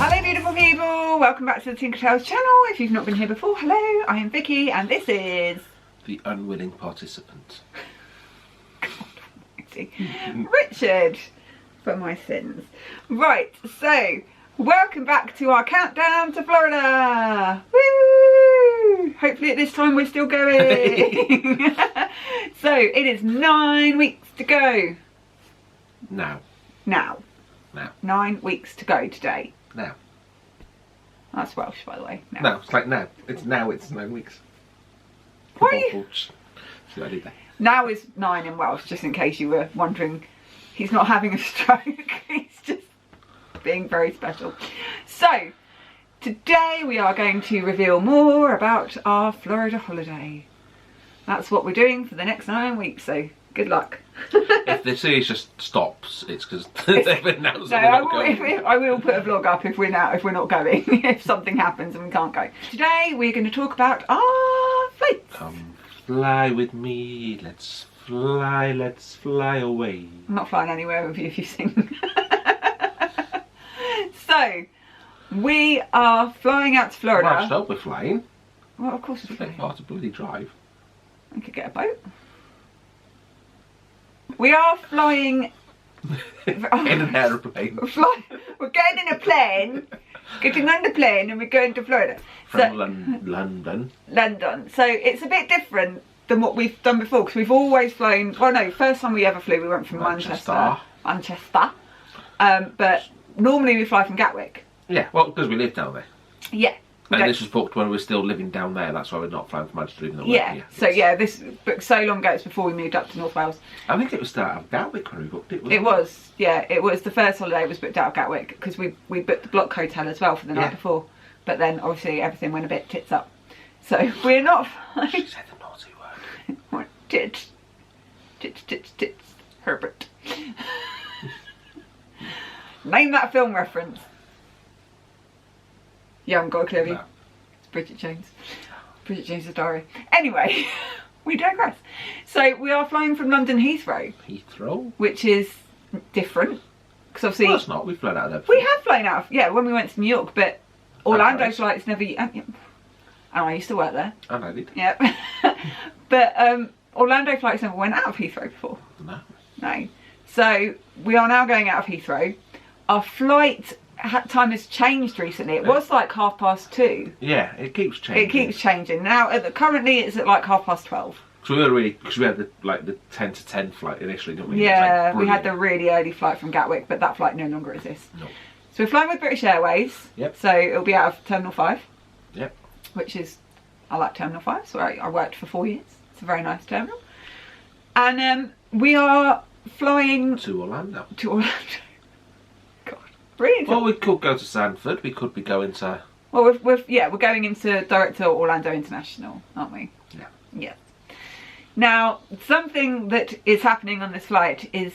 Hello beautiful people, welcome back to the Tinker Tales channel. If you've not been here before, hello, I am Vicky and this is... The unwilling participant. Richard, for my sins. Right, so, welcome back to our countdown to Florida. Woo! Hopefully at this time we're still going. So, it is 9 weeks to go. Now. 9 weeks to go today. Now. That's Welsh, by the way. No, it's like now. It's 9 weeks. Why are you... See what I did there? Now is 9 in Welsh, just in case you were wondering. He's not having a stroke. He's just being very special. So, today we are going to reveal more about our Florida holiday. That's what we're doing for the next 9 weeks, so good luck. If the series just stops, it's because they've announced No, that we're not going. I will put a vlog up if we're not going. If something happens and we can't go. Today we're going to talk about our flights. Come fly with me, let's fly away. I'm not flying anywhere with you if you sing. So, we are flying out to Florida. Well, stop, we're flying. Well, of course we're It's flying. far to bloody drive. We could get a boat. We are flying... In an aeroplane. We're going in a plane, getting on the plane and we're going to Florida. From London. London. So it's a bit different than what we've done before because we've always flown... Well, no, first time we ever flew we went from Manchester. But normally we fly from Gatwick. Yeah, well, because we live down there. Yeah. And this was booked when we were still living down there. That's why we're not flying from Manchester even though we're Yeah, here. so yeah, this booked so long ago, it's before we moved up to North Wales. I think it was out of Gatwick when we booked it, wasn't it? It was, yeah, it was the first holiday was booked out of Gatwick because we booked the Block Hotel as well for the night before. But then obviously everything went a bit tits up. So we're not flying. She said the naughty word. What? Tits. Herbert. Name that film reference. You haven't got a clue. No. It's Bridget Jones. Bridget Jones' Diary. Anyway, we digress. So we are flying from London Heathrow. Heathrow? Which is different. Because obviously... Well, it's not. We've flown out of there before. We have flown out of, yeah, when we went to New York, but Orlando flights never... And I used to work there. And I did. Yep. But Orlando flights never went out of Heathrow before. No. No. So we are now going out of Heathrow. Our flight time has changed recently. It was like 2:30. Yeah, it keeps changing. It keeps changing. Now, currently it's at like 12:30. So we were really, because we had the 10 to 10 flight initially, didn't we? Yeah, we had the really early flight from Gatwick, but that flight no longer exists. No. So we're flying with British Airways. Yep. So it'll be out of Terminal 5. Yep. Which is, I like Terminal 5, so I worked for 4 years. It's a very nice terminal. And we are flying... To Orlando. To Orlando. God. Really? Well, we could go to Sanford. We could be going to... Well, we're going into direct to Orlando International, aren't we? Yeah. Yeah. Now, something that is happening on this flight is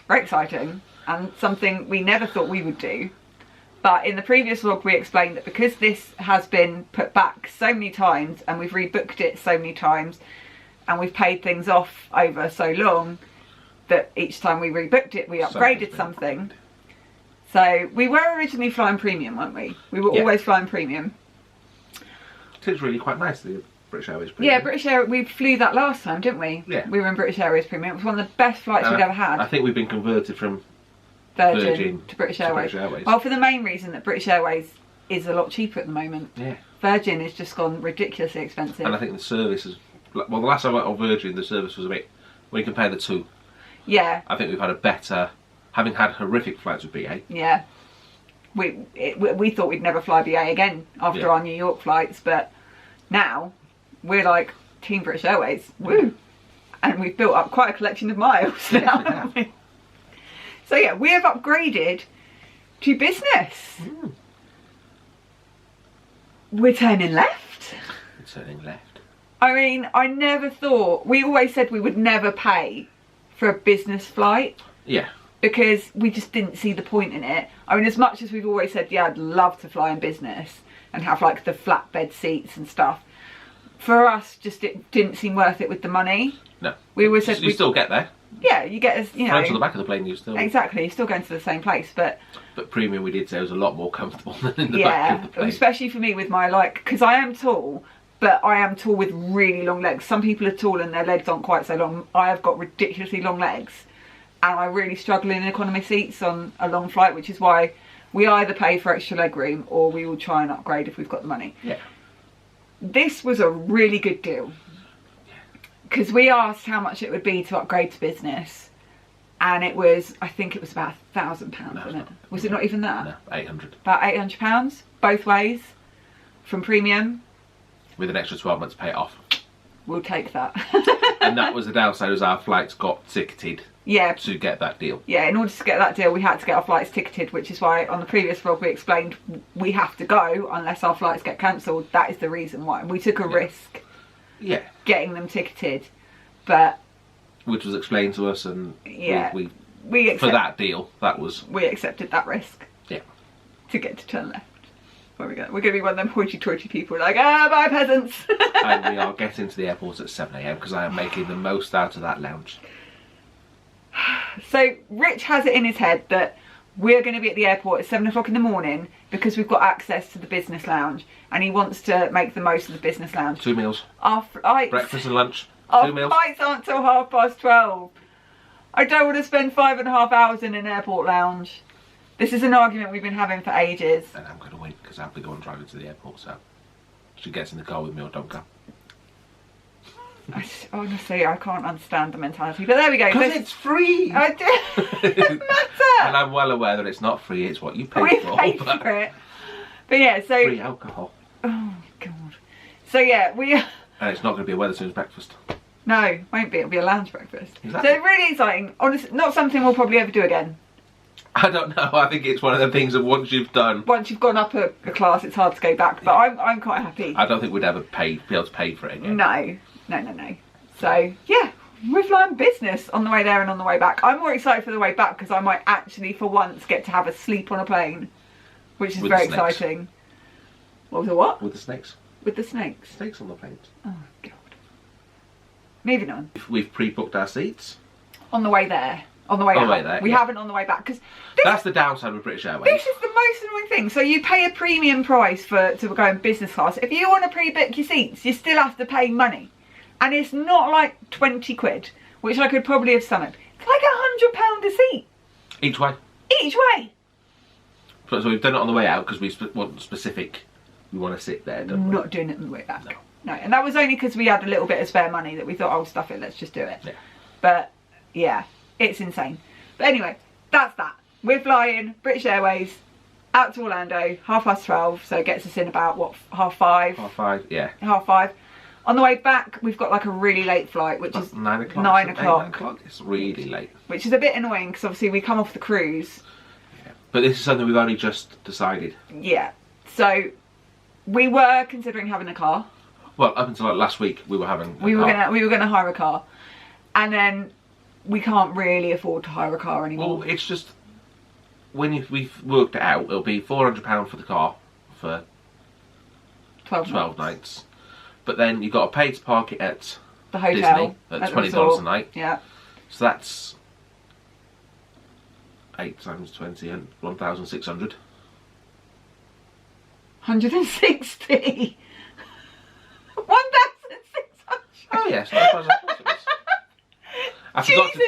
very exciting and something we never thought we would do. But in the previous vlog we explained that because this has been put back so many times and we've rebooked it so many times and we've paid things off over so long that each time we rebooked it we upgraded something. So we were originally flying premium, weren't we? We were always flying premium. It's really quite nice, the British Airways premium. Yeah, British Airways, we flew that last time, didn't we? Yeah. We were in British Airways premium. It was one of the best flights we'd ever had. I think we've been converted from Virgin to British Airways. Well, for the main reason that British Airways is a lot cheaper at the moment. Yeah. Virgin has just gone ridiculously expensive. And I think the service is... Well, the last time I went on Virgin, the service was a bit... When you compare the two... Yeah. I think we've had a better... Having had horrific flights with BA. Yeah. We thought we'd never fly BA again after our New York flights, but now we're like Team British Airways. Woo! And we've built up quite a collection of miles now, haven't we? So yeah, we have upgraded to business. Mm. We're turning left. We're turning left. I mean, I never thought... We always said we would never pay for a business flight. Yeah. Because we just didn't see the point in it. I mean, as much as we've always said, yeah, I'd love to fly in business and have like the flatbed seats and stuff. For us, just it didn't seem worth it with the money. No. We always said you still get there. Yeah, you get as, you know... Flights on the back of the plane, you still... Exactly, you're still going to the same place, but... But premium, we did say, was a lot more comfortable than in the back of the plane. Especially for me with my, like... Because I am tall, but I am tall with really long legs. Some people are tall and their legs aren't quite so long. I have got ridiculously long legs. And I really struggle in economy seats on a long flight, which is why we either pay for extra leg room or we will try and upgrade if we've got the money. Yeah. This was a really good deal. Because we asked how much it would be to upgrade to business. And it was, I think it was about £1,000, wasn't it? Was it not even that? No, 800. About £800, both ways, from premium. With an extra 12 months to pay it off. We'll take that. And that was the downside, was our flights got ticketed to get that deal. Yeah, in order to get that deal, we had to get our flights ticketed, which is why on the previous vlog we explained we have to go unless our flights get cancelled. That is the reason why. We took a risk getting them ticketed, but... Which was explained to us, and we for that deal, that was... We accepted that risk. Yeah. To get to turn left. Where we go? We're going to be one of them hoity-toity people like, bye peasants. And we are getting to the airport at 7 AM because I am making the most out of that lounge. So Rich has it in his head that we're going to be at the airport at 7 o'clock in the morning because we've got access to the business lounge, and he wants to make the most of the business lounge. 2 meals. Our flights, breakfast and lunch. 2 meals. Our flights aren't till 12:30. I don't want to spend 5.5 hours in an airport lounge. This is an argument we've been having for ages. And I'm going to win because I'll be the one driving to the airport, so she gets in the car with me or don't go. Honestly, I can't understand the mentality, but there we go. Because it's free. I do. It doesn't matter. And I'm well aware that it's not free, it's what you pay for. We paid for it. But yeah, so... Free alcohol. Oh, God. So yeah, we... And it's not going to be a Wetherspoon's breakfast. No, won't be. It'll be a lounge breakfast. Exactly. So it's really exciting. Honestly, not something we'll probably ever do again. I don't know. I think it's one of the things that once you've gone up a class, it's hard to go back. But I'm quite happy. I don't think we'd ever be able to pay for it again. No. So yeah, we're flying business on the way there and on the way back. I'm more excited for the way back because I might actually, for once, get to have a sleep on a plane, which is very exciting. What was the what? With the snakes. With the snakes. Snakes on the planes. Oh God. Moving on. We've pre-booked our seats. On the way there. On the way out. We haven't on the way back because that's the downside with British Airways. This is the most annoying thing. So you pay a premium price to go in business class. If you want to pre-book your seats, you still have to pay money, and it's not like 20 quid, which I could probably have stomached. It's like £100 a seat. Each way. Each way. So we've done it on the way out because we want specific. We want to sit there. Don't we? Not doing it on the way back. No, and that was only because we had a little bit of spare money that we thought, oh, stuff it, let's just do it. Yeah. But yeah. It's insane. But anyway, that's that. We're flying British Airways out to Orlando, 12:30, so it gets us in about, what, 5:30? 5:30, yeah. 5:30. On the way back, we've got like a really late flight, which is 9 o'clock. 9 o'clock. 9 o'clock. It's really late. Which is a bit annoying because obviously we come off the cruise. Yeah. But this is something we've only just decided. Yeah. So we were considering having a car. Well, up until like last week, we were having a car. We were gonna hire a car, and then we can't really afford to hire a car anymore. Well, it's just when we've worked it out, it'll be £400 for the car for 12 nights. But then you've got to pay to park it at the hotel Disney at $20 a night. Yeah. So that's 8 times 20 and 1,600. 160. 1,600. Oh yes, I thought it was. I forgot to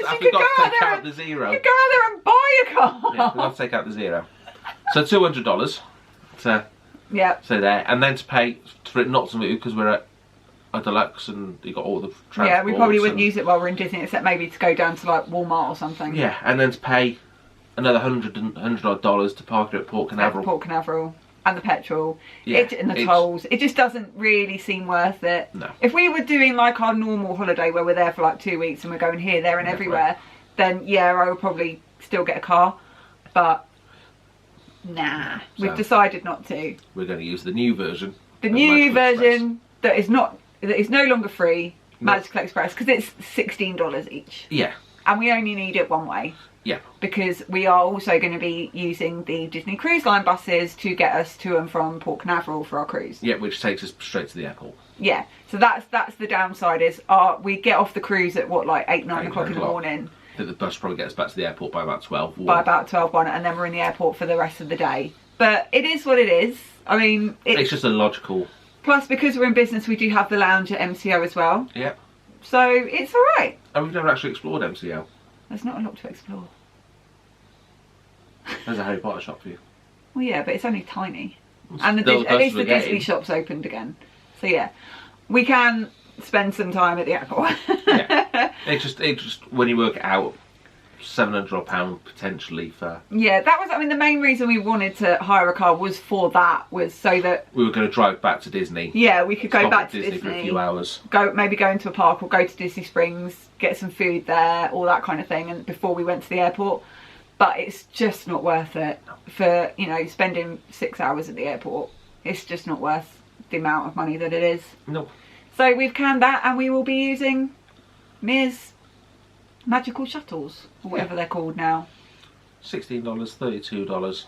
take out the zero. You go out there and buy a car. Yeah, I forgot to take out the zero. So $200 to stay there, and then to pay for it not to move because we're at a deluxe and you got all the transport. Yeah, we probably wouldn't use it while we're in Disney, except maybe to go down to like Walmart or something. Yeah, and then to pay another $100 odd to park it at Port Canaveral. Port Canaveral. And the petrol, and the tolls. It just doesn't really seem worth it. No. If we were doing like our normal holiday where we're there for like 2 weeks and we're going here, there and everywhere, then yeah, I would probably still get a car. But nah, we've decided not to. We're going to use the new version. The new version that is no longer free, Magical Express, because it's $16 each. Yeah. and we only need it one way. Yeah. Because we are also going to be using the Disney Cruise Line buses to get us to and from Port Canaveral for our cruise. Yeah, which takes us straight to the airport. Yeah, so that's the downside is we get off the cruise at what, like 8-9 o'clock in the morning. I think the bus probably gets back to the airport by about 12. By about 12:01, and then we're in the airport for the rest of the day. But it is what it is. I mean, it's just a logical. Plus, because we're in business, we do have the lounge at MCO as well. Yeah. So it's all right. And we've never actually explored MCO. There's not a lot to explore. There's a Harry Potter shop for you. Well, yeah, but it's only tiny. And at least the Disney shop's opened again. So yeah, we can spend some time at the airport. Yeah. It just when you work it out, £700 potentially for. Yeah, that was. I mean, the main reason we wanted to hire a car was for that. Was so that we were going to drive back to Disney. Yeah, we could go back to Disney for a few hours. Maybe go into a park or go to Disney Springs, get some food there, all that kind of thing, and before we went to the airport. But it's just not worth it for, you know, spending 6 hours at the airport. It's just not worth the amount of money that it is. No. So we've canned that, and we will be using Mia's magical shuttles, or whatever they're called now. $16, $32.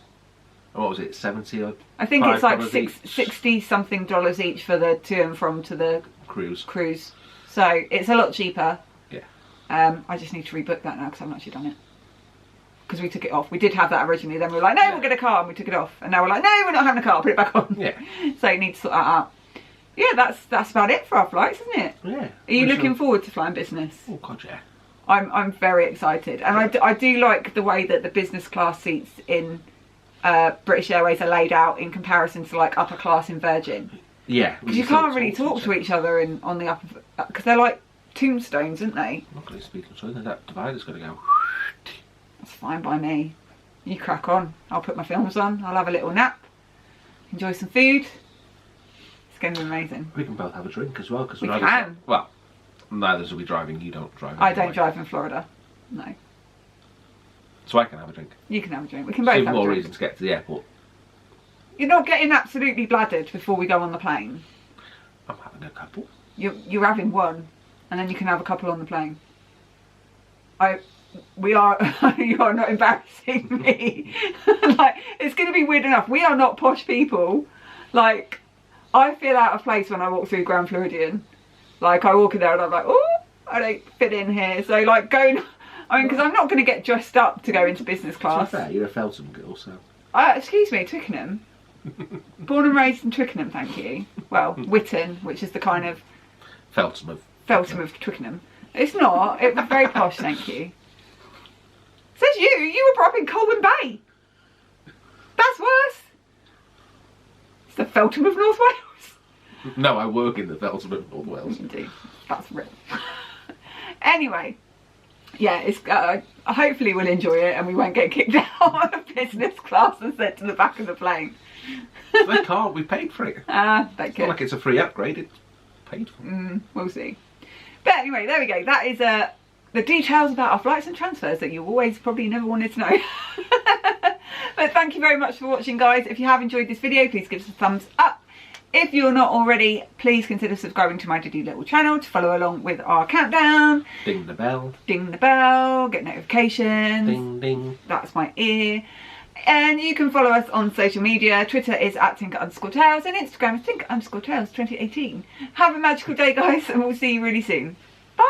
And what was it, 70 or I think it's like 60 something dollars each for the to and from to the cruise. So it's a lot cheaper. Yeah. I just need to rebook that now because I haven't actually done it. Because we took it off. We did have that originally. Then we were like, no, we'll get a car, and we took it off. And now we're like, no, we're not having a car. Put it back on. Yeah. So you need to sort that out. Yeah, that's about it for our flights, isn't it? Yeah. Are you looking forward to flying business? Oh God, yeah. I'm very excited, and I do like the way that the business class seats in British Airways are laid out in comparison to like upper class in Virgin. Yeah. Because you can't really talk to each other on the upper, because they're like tombstones, aren't they? I'm not going to speak in Australia. That divider's going to go. That's fine by me. You crack on. I'll put my films on. I'll have a little nap. Enjoy some food. It's going to be amazing. We can both have a drink as well. Because we can. Well, neither will be driving. You don't drive. I don't drive in Florida. No. So I can have a drink. You can have a drink. We can both have a drink. More reason to get to the airport. You're not getting absolutely bladdered before we go on the plane. I'm having a couple. You're having one, and then you can have a couple on the plane. You are not embarrassing me. Like, it's going to be weird enough. We are not posh people. Like, I feel out of place when I walk through Grand Floridian. Like, I walk in there and I'm like, oh, I don't fit in here. So, like, because I'm not going to get dressed up to go into business class. To be fair, you're a Feltham girl, so. Excuse me, Twickenham. Born and raised in Twickenham, thank you. Well, Witton, which is the kind of Feltham of Twickenham. It's not. It was very posh, thank you. Says you were brought up in Colwyn Bay. That's worse. It's the Feltham of North Wales. No, I work in the Feltham of North Wales. You do. That's real. Anyway, yeah, it's hopefully we'll enjoy it and we won't get kicked out of business class and sent to the back of the plane. They can't. We paid for it. They it's not like it's a free upgrade. It's paid for. We'll see. But anyway, there we go. That is the details about our flights and transfers that you always probably never wanted to know. But thank you very much for watching, guys. If you have enjoyed this video, please give us a thumbs up. If you're not already, please consider subscribing to my Diddy Little channel to follow along with our countdown. Ding the bell. Ding the bell. Get notifications. Ding ding. That's my ear. And you can follow us on social media. Twitter is @Tinker_Tales and Instagram is Tinker_Tales 2018. Have a magical day, guys, and we'll see you really soon. Bye.